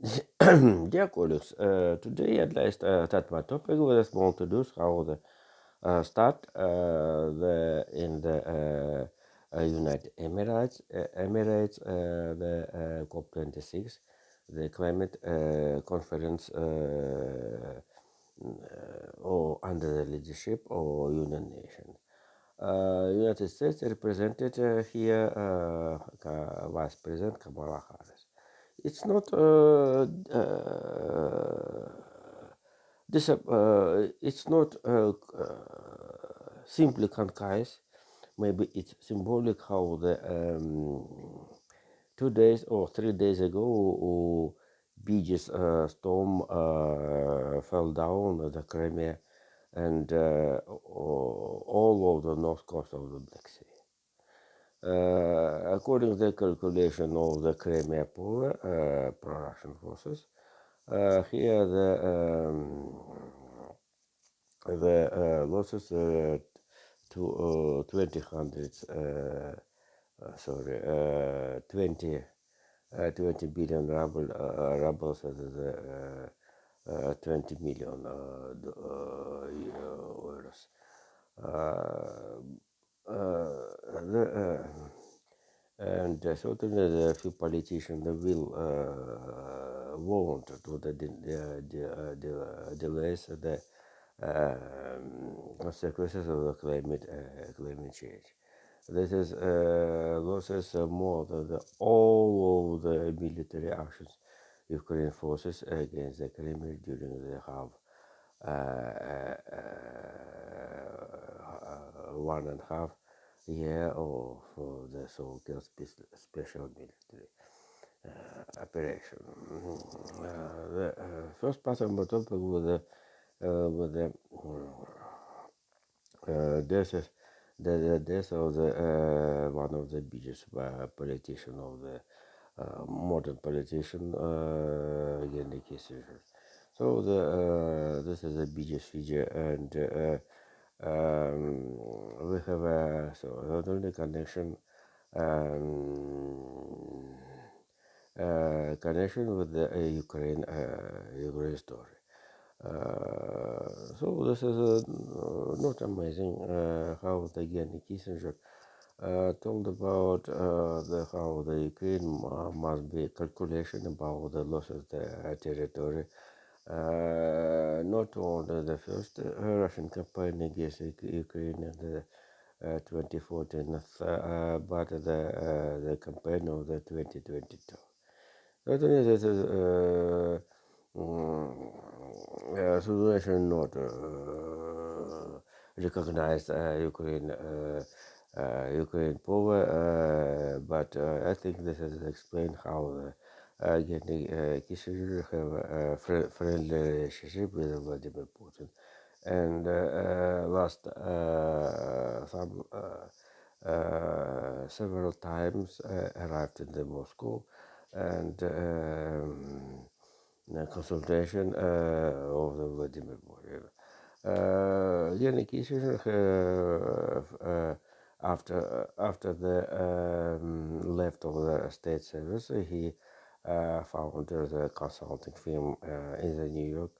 Dear colleagues, today I'd like to start my topic with a small introduce how the start the in the United Emirates the COP26, the climate conference or under the leadership of United Nations. United States represented here Vice President Kamala Harris. It's not it's not simply concise. Maybe it's symbolic how the 2 days or 3 days ago Beaches storm fell down the Crimea and all over the north coast of the Black Sea. According to the calculation of the Crimea pro-Russian forces, here the losses to 20 billion rubles as the 20 million euros. And certainly the few politicians will want to the delays the consequences of the climate change. This is losses more than all of the military actions Ukraine forces against the Kremlin during the half 1.5 year of the so-called special military operation. The first part of my topic with the death the death of the one of the biggest politician of the modern politician, Henry Kissinger. So this is the biggest figure, and we have so not only connection with the Ukraine story. So this is not amazing how the Henry Kissinger told about how the Ukraine must be calculation about the loss of the territory. Not only the first Russian campaign against Ukraine in the 2014, but the campaign of the 2022. Certainly, this is situation not recognized Ukraine power, but I think this is explained how Kissinger have a friendly relationship with Vladimir Putin, and last several times arrived in the Moscow and consultation of the Vladimir Putin. Leonid Kissinger, after the left of the state service, he founded the consulting firm in the New York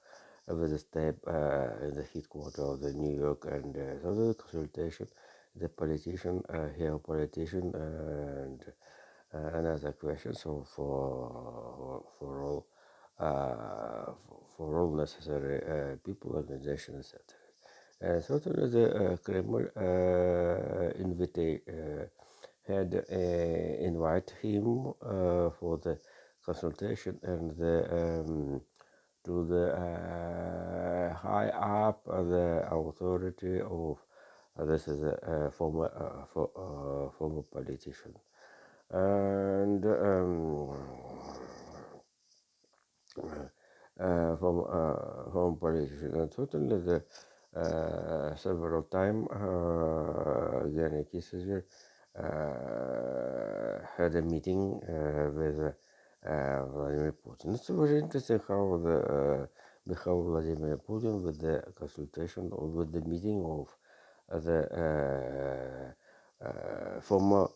with a step in the headquarters of the New York, and so the consultation, the politician, here politician, and another question. So for all necessary people, organizations, etc. Certainly, the Kremlin had invite him for the consultation and to the high up the authority of this is a former politician, and from politician, and certainly the several time Gary Kissinger had a meeting with Vladimir Putin. It's very interesting how how Vladimir Putin with the consultation or with the meeting of the former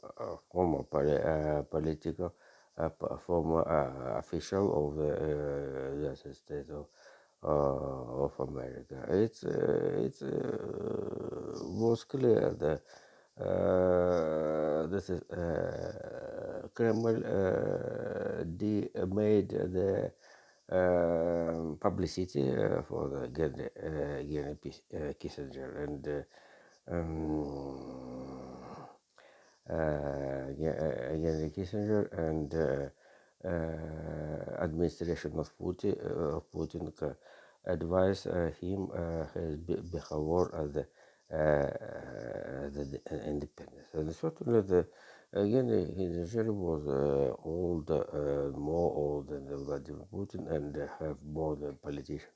political former official of the United States of America. It was clear that this is Kremlin made the publicity for the Kissinger and Henry Kissinger and administration of Putin advised him his behavior as the independence. And certainly again Kissinger was old, more old than Vladimir Putin, and have more than politician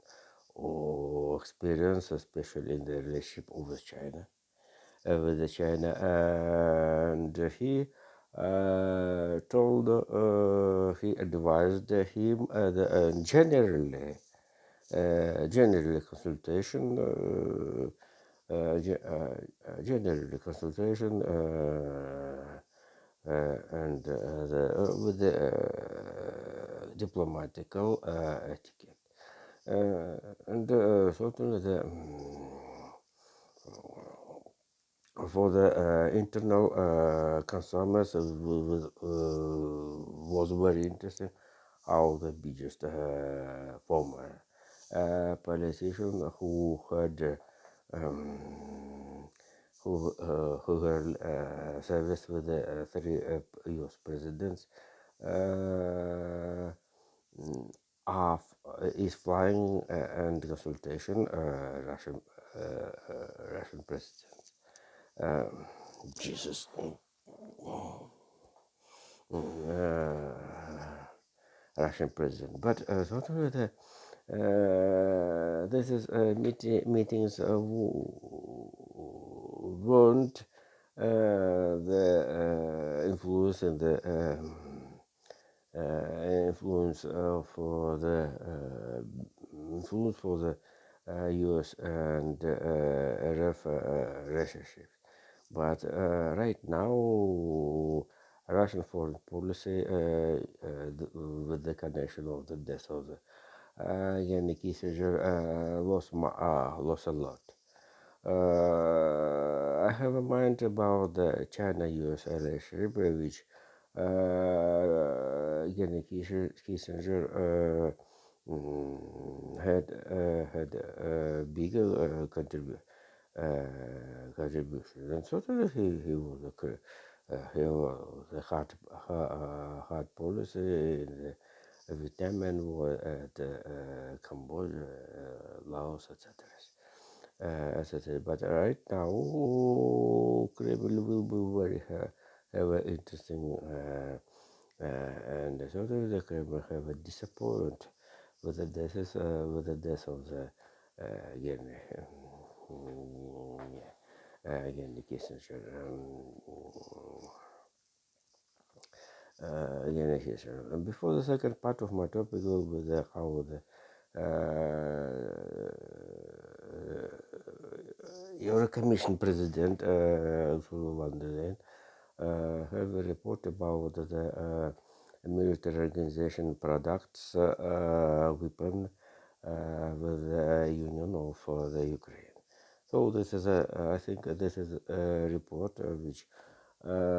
or experience, especially in the relationship with China with China, and he he advised him generally consultation. Generally consultation and with the diplomatical etiquette, and certainly the for the internal consumers was very interesting how the biggest former politician um, who had service with the three U.S. presidents of, is flying and consultation Russian president. Jesus. Uh, Russian president. But certainly this is meetings warned the influence and the influence for the influence for the U.S. and RF relationships. But right now, Russian foreign policy, with the connection of the death of the Henry Kissinger, lost a lot. I have a mind about the China-U.S. relationship, which Henry Kissinger had a bigger contribution, and certainly he was he was a hard policy in the Vietnam War, at Cambodia, Laos, etc. Etc. But right now, Kremlin will be very have an interesting and certainly the Kremlin have a disappointment with the death of the again again the Kissinger. Again, Kissinger. And before the second part of my topic will be how the your commission president Ursula von der Leyen have a report about the military organization products weapon with the Union of the Ukraine. So this is I think this is a report which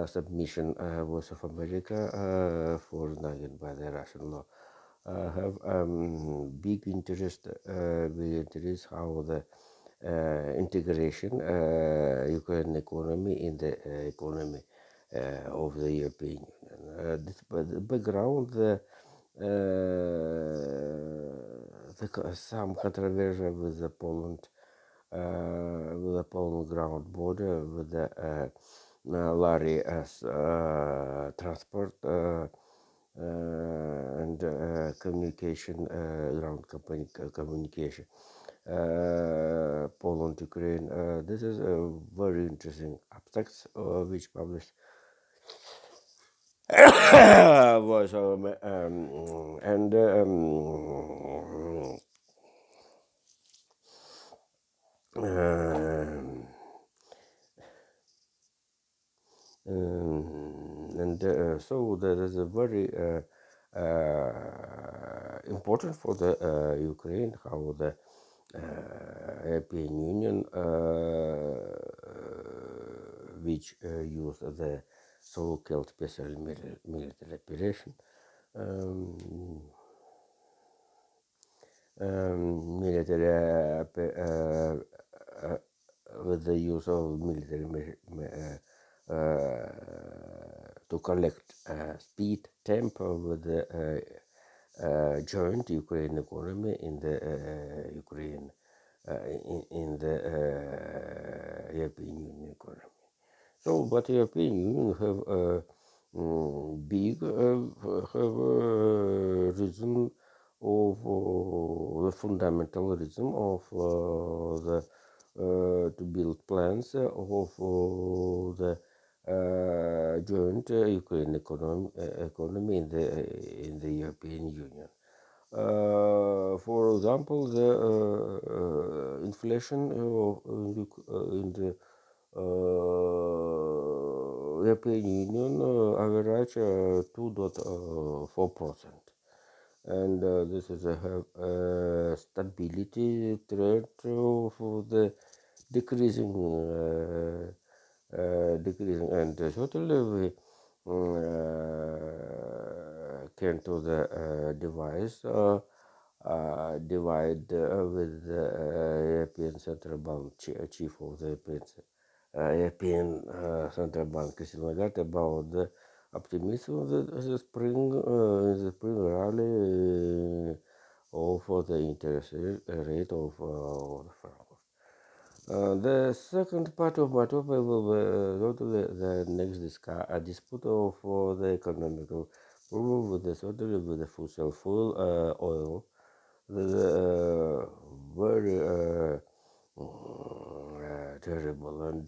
submission Voice of America for Nagin by the Russian law. Have big interest how the integration Ukraine economy in the economy of the European Union. The background, some controversy with the Poland, with the Poland ground border with the Larry as transport and communication ground company communication. Poland, Ukraine. This is a very interesting abstracts which published was and and so that is a very important for the Ukraine how the European Union which use the so-called special military operation um, military with the use of military to collect speed, tempo with the joint Ukraine economy in the Ukraine in the European Union economy. So, but European Union have a big have a reason of the fundamental reason of the to build plans of the joint Ukraine economy in the European Union. For example, the inflation in the European Union average 2.4%, and this is a stability trend for the decreasing, decreasing, and totally we came to the device. Divide with the European Central Bank chief of the European Central Bank, Christine Lagarde, about the optimism of the spring rally of the interest rate of the franc. The second part of my topic will go to the next dispute of the economical problem with the certainly with the fossil fuel oil. The very terrible and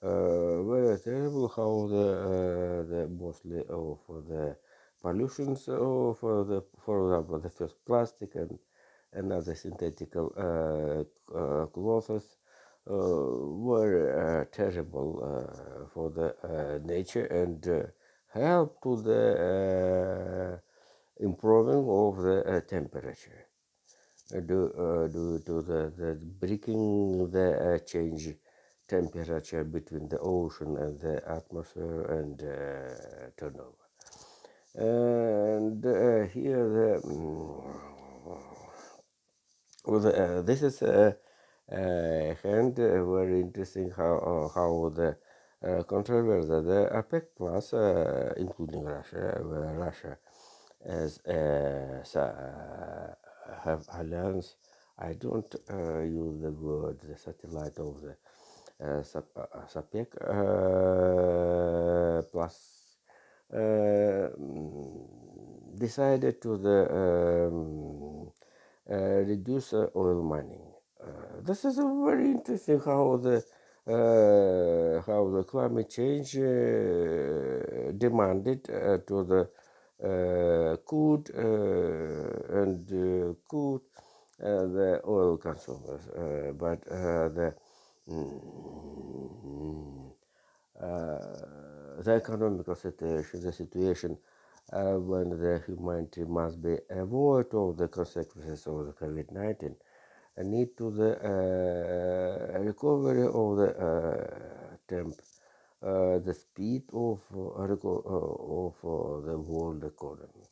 very terrible how the mostly of the pollutions of the for example the first plastic and other synthetic clothes were terrible for the nature and help to the improving of the temperature due to the breaking the change temperature between the ocean and the atmosphere and turnover. And here this is and very interesting how the controversy the APEC Plus, including Russia, where Russia as have alliance. I don't use the word the satellite of the SAPEC Plus decided to the reduce oil mining. This is a very interesting how the climate change demanded to the could and could the oil consumers, but mm, the economical situation, the situation when the humanity must be avoid of the consequences of the COVID-19 and need to the recovery of the the speed of the world economy.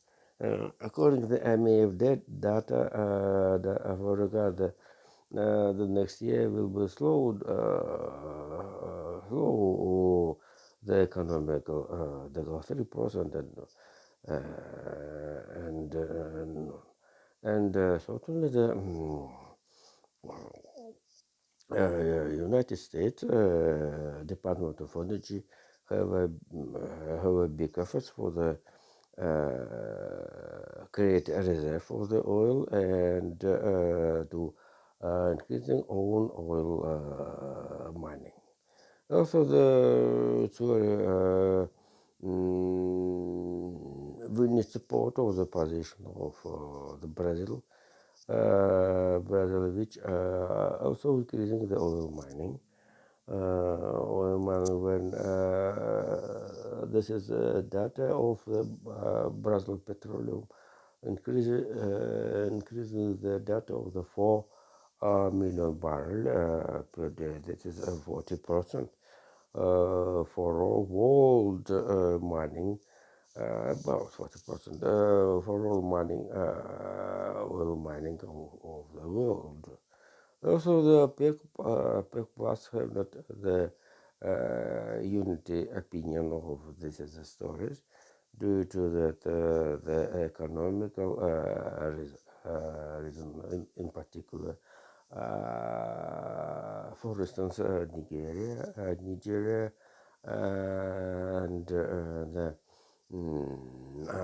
According to the MEF data, for regard the next year will be slowed, slow the economical the growth 3% and certainly the United States Department of Energy have a big efforts for the create a reserve of the oil and to increasing own oil mining. Also, it's very we need support of the position of the Brazil, Brazil, which also increasing the oil mining. when this is data of the Brazil Petroleum increasing the data of the 4 million barrel per day. That is 40% for all world mining. About 40% for all mining, oil mining of the world. Also, the PEC Plus have not the unity opinion of this as a storage due to that the economical reason in particular. For instance, Nigeria, and the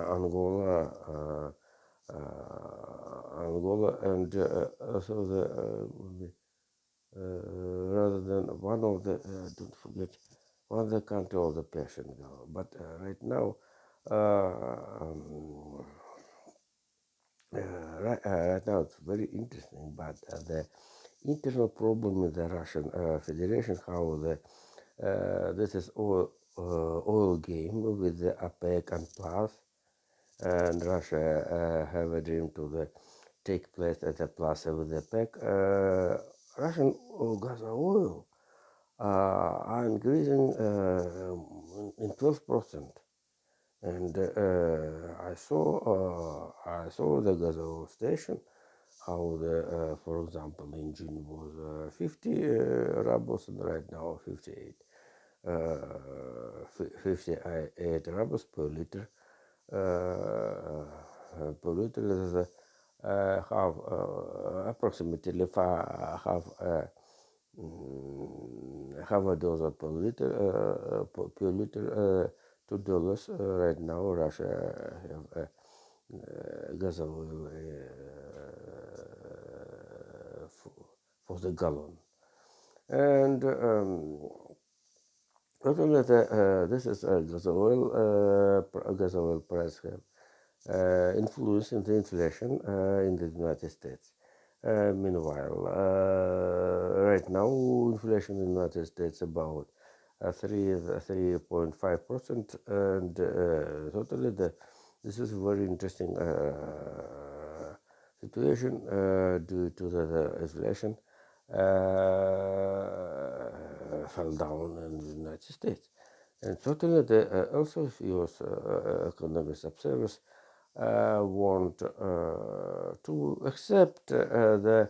Angola, Angola, and also rather than one of the don't forget one of the country of the Persian Gulf. But right now, right now it's very interesting. But the internal problem in the Russian Federation, how the this is oil game with the OPEC and Plus, and Russia have a dream to take place at the plaza with the PEC. Russian gas oil are increasing in 12%. And I saw the gas oil station, how the, for example, in June was 50 rubles, and right now 58. 58 rubles per liter. Per liter is half, approximately half a dollar per liter. Per liter, $2. Right now, Russia have gas oil for the gallon, and not only that, this is gas oil price have influence in the inflation in the United States. Meanwhile, right now, inflation in the United States about 3.5%, and totally this is a very interesting situation due to the inflation fell down in the United States. And certainly, also US economic observers want to accept the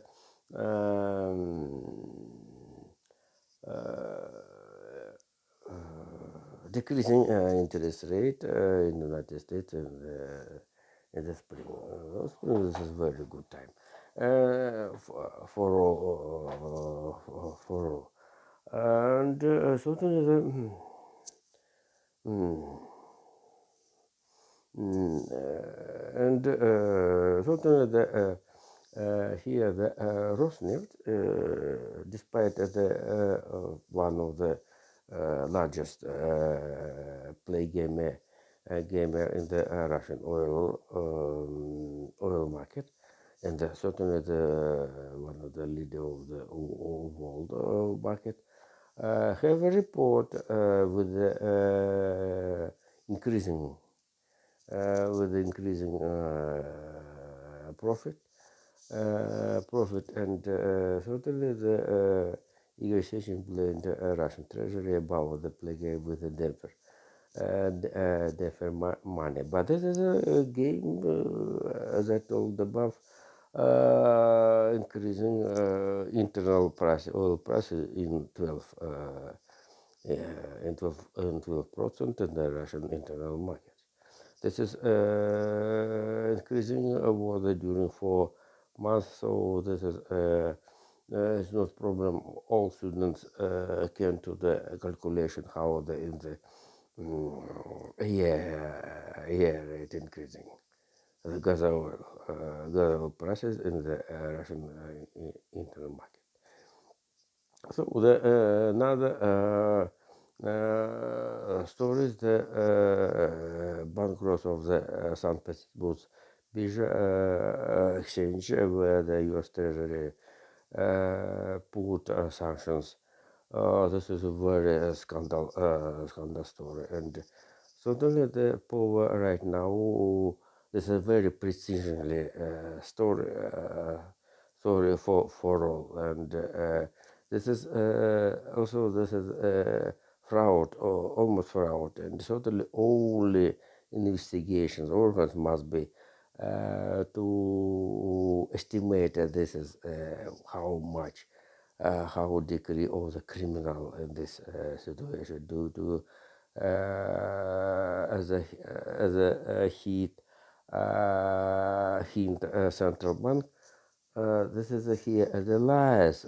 decreasing interest rate in the United States in the spring. Spring is a very good time for all. And certainly certainly here the Rosneft, despite one of the largest play gamer in the Russian oil market, and certainly one of the leader of the world market, have a report with increasing profit, and certainly the negotiation between the Russian Treasury about the play game with the Denver money. But this is a game, as I told above, increasing internal price, oil price in 12. In 12% in the Russian internal market. This is increasing over during 4 months, so this is it's not problem. All students came to the calculation how the in the year rate increasing. The gas oil prices in the Russian internal market. So the another story is the bankruptcy of the St. Petersburg Birja exchange, where the U.S. Treasury put sanctions This is a very scandal story, and certainly the power right now. This is a very precisely story for all, and this is also this is fraud or almost fraud, and certainly only investigations organs must be to estimate that this is how much how degree of the criminal in this situation due to as a heat hint central bank. This is here the lies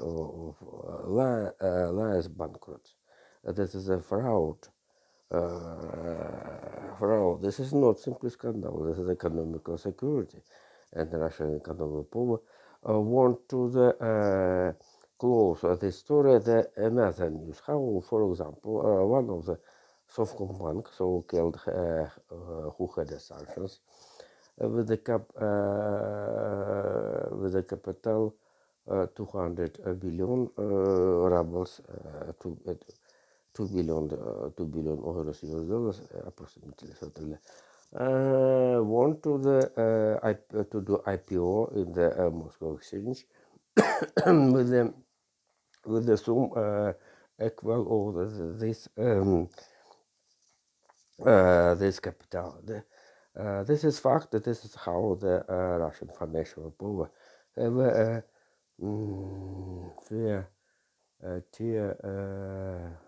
lies bankrupts. This is a fraud. Fraud. This is not simply scandal. This is economical security, and the Russian economic power want to the close the story the another news. How, for example, one of the Sovcombank, so-called who had the sanctions, with the capital 200 billion rubles, 2 billion euros, US dollars, approximately, certainly. Want to to do IPO in the Moscow exchange with the sum equal of this capital. This is fact. This is how the Russian financial power have fair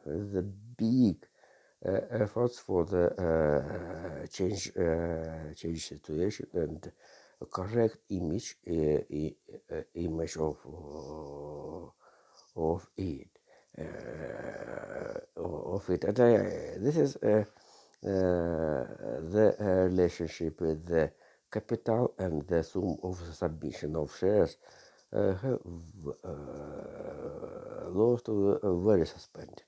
the big efforts for the change situation and a correct image of it of it. And this is the relationship with the capital and the sum of the submission of shares have lost very suspended.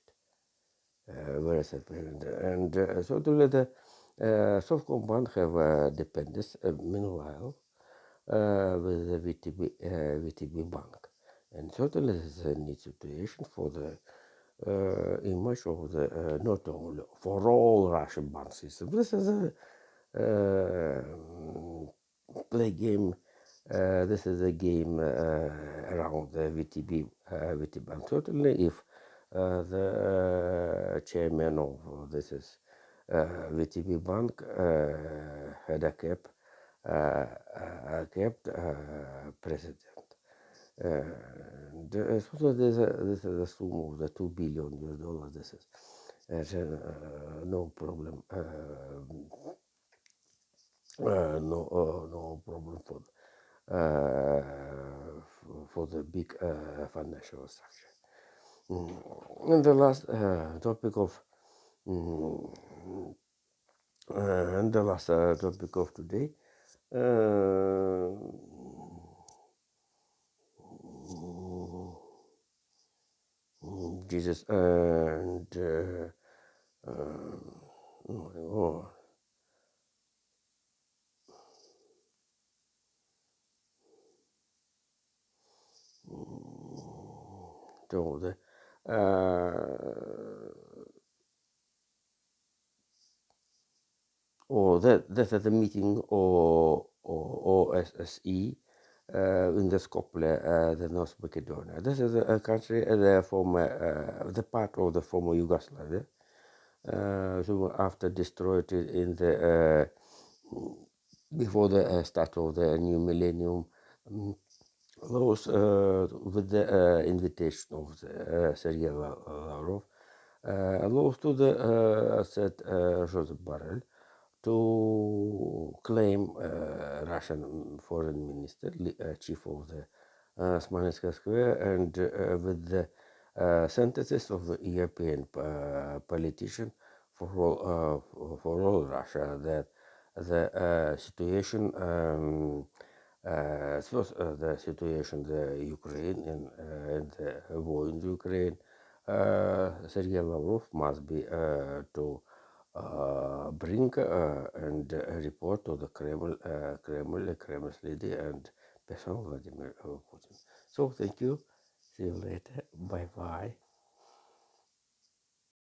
Very suspended. And certainly the Sovcombank have dependence meanwhile with the VTB Bank. And certainly this is a neat situation for the image of the not only for all Russian bank system. This is a play game. This is a game around the VTB Bank. Certainly, if the chairman of this is VTB Bank had kept president. So this is a sum of the 2 billion US dollars. This is no problem. No problem for the big financial structure. And the last topic of and the last topic of today. Jesus and oh, so the or that at the meeting or OSSE in the Skopje, the North Macedonia. This is a country, the former, the part of the former Yugoslavia. So after destroyed it in the before the start of the new millennium, those with the invitation of the Sergei Lavrov, allows to the said Joseph Borrell to claim Russian foreign minister, chief of the Smolensk Square, and with the synthesis of the European politician for all Russia that the situation the situation the Ukraine and the war in Ukraine, Sergei Lavrov must be to bring and report to the Kremlin's leader and person Vladimir Putin. So thank you. See you later. Bye bye.